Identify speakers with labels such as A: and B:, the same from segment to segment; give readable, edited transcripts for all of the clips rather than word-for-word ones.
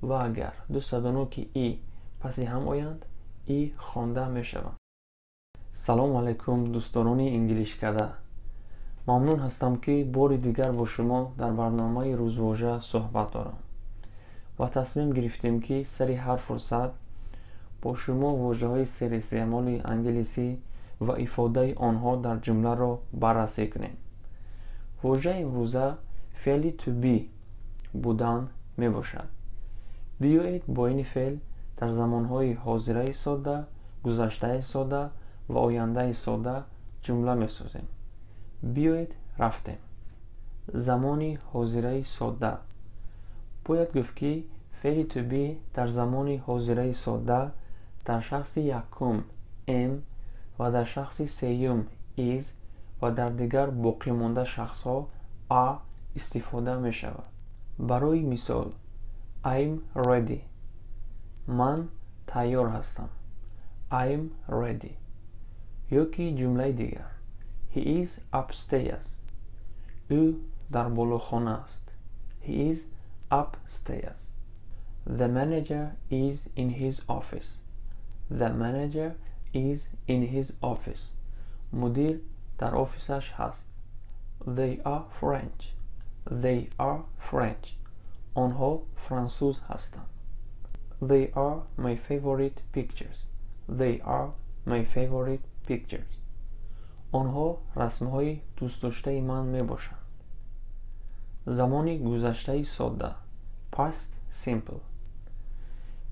A: و اگر دو صدانو که ای پسی هم آیند ای خوانده می شود. سلام علیکم دوستدارانی انگلیشکده. ممنون هستم که بار دیگر با شما در برنامه РɁЗВОЖА صحبت دارم و تصمیم گرفتیم که سری هر فرصت با شما واژه‌های серистеъмоли انگلیسی و افاده آنها در جمله را بررسی کنیم. واژه امروزه فعل to be بودن می باشد. بیایید با این فعل در زمانهای حاضره ساده، گذشته ساده و آینده ساده جمله می سازیم. بیایید رفتیم. زمانی حاضره ساده. باید گفت که فعل to be در زمانی حاضره ساده در شخص یکم am و در شخص سیوم is و در دیگر باقی مانده شخص ها a استفاده می شود. برای مثال I'm ready. من تیار هستم. I'm ready. یا که جمله دیگر He is upstairs. او در بالاخانه است. He is upstairs. The manager is in his office. The manager is in his office. مدیر در آفیسش هست. They are French. They are French. آنها فرانسوز هستند. They are my favorite pictures. They are my favorite pictures. آنها رسمهای دوست داشته من می باشند. زمانی گذشته ساده past simple.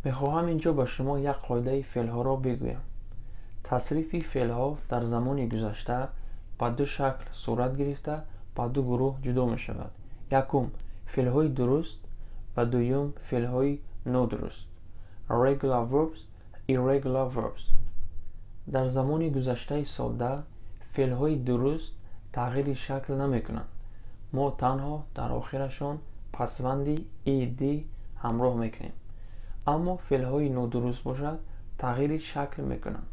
A: می خواهم اینجا به شما یک قاعده فعل ها را بگویم. تصریف فعل ها در زمان گذشته با دو شکل صورت گرفته با دو گروه جدا می شود. یکم فعل های درست و دوم فعل های نادرست. regular verbs, irregular verbs. در زمان گذشته ساده فعل های درست تغییر شکل نمی کنند. ما تنها در آخرشان پسوندی ed همراه میکنیم. اما فعل های نادرست باشد تغییر شکل میکنند.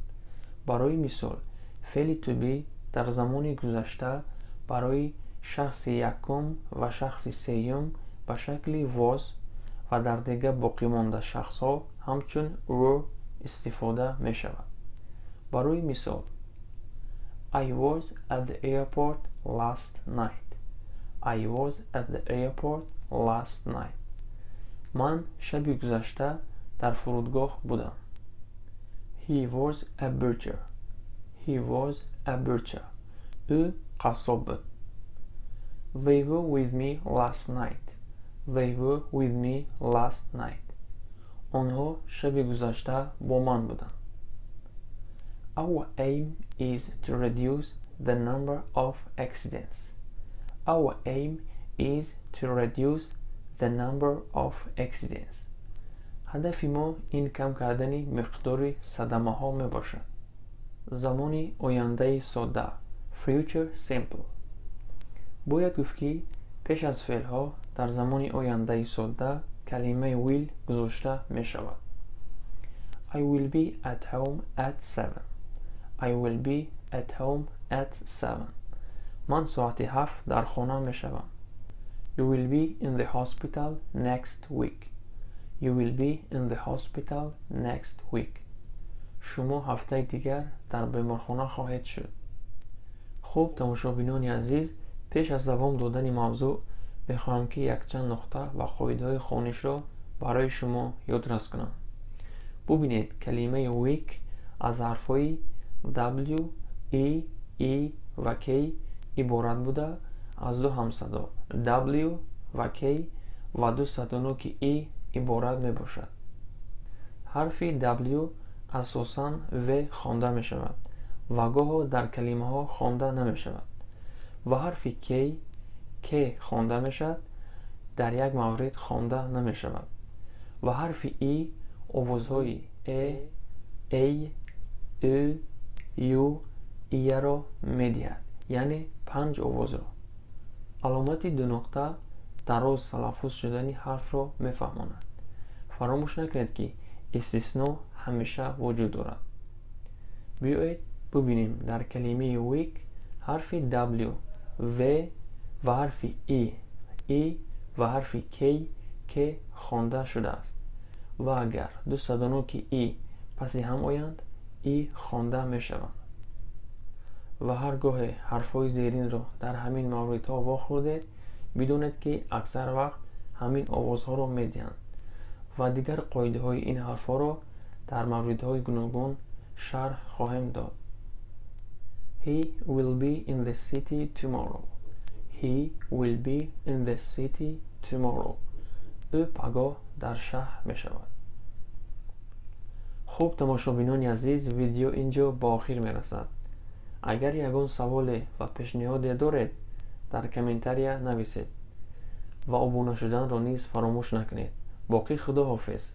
A: برای مثال فعل to be در زمان گذشته برای شخص یکم و شخص سیوم به شکل was و در دیگر باقی مانده شخص ها همچون were استفاده می شود. برای مثال I was at the airport last night. I was at the airport last night. من شب گذشته در فرودگاه بودم. He was a butcher. He was a butcher. او قصاب بود. They were with me last night. They were with me last night. آنها شب گذشته با من بودند. Our aim is to reduce the number of accidents. Our aim is to reduce the number of accidents. هدف ما این کم کردن مقدار صدمه ها می باشد. زمانی آینده ساده future simple. باید گفت که پیش از فعل ها در زمان آینده ساده کلمه will گذاشته می شود. I will be at home at 7. I will be at home at 7. من ساعت 7 در خانه می شوم. You will be in the hospital next week. You will be in the hospital next week. شما هفته دیگر در بیمارخانه خواهید شد. خوب تماشابینان عزیز، پیش از دوام دادن موضوع میخواهم که یک چند نقطه و قاعده‌های خوانش را برای شما یادداشت کنم. ببینید کلمه week از حرفهای W, E, E و K عبارت بوده از دو همصدا W و K و دو صدانوک E عبارت می باشد. حرف W اساساً و خوانده می شود و گاه در کلمه ها خوانده نمی شود و حرف K خوانده می شود در یک مورد خوانده نمی شود و حرف E آوازهای A, او، یو، ای را می دهد، یعنی 5 آواز را. علامت دو نقطه دراز تلفظ شدن حرف را می فهماند. فراموش نکنید که استثناء همیشه وجود دارد. بیایید ببینیم در کلمه week حرف W و حرف E و حرف K که خوانده شده است. ва агар ду садоно ки и паси ҳам оянд, и хонда мешаванд. ва ҳар гоҳе ҳарфҳои зеринро дар ҳамин мавридҳо вохӯрдед, бидонед ки аксар вақт ҳамин овозҳоро медиҳанд ва дигар қоидаҳои ин ҳарфҳоро дар мавридҳои гуногун шарҳ хоҳем дод. He will be in the city tomorrow. He will be in the city tomorrow. ӯ пагоҳ дар шаҳр мешавад. хуб, тамошобинони азиз, видео инҷо ба охир мерасад. агар ягон саволе ва пешниҳоде доред, дар комментария нависед ва обуна шуданро низ фаромӯш накунед. боқӣ худоҳофиз.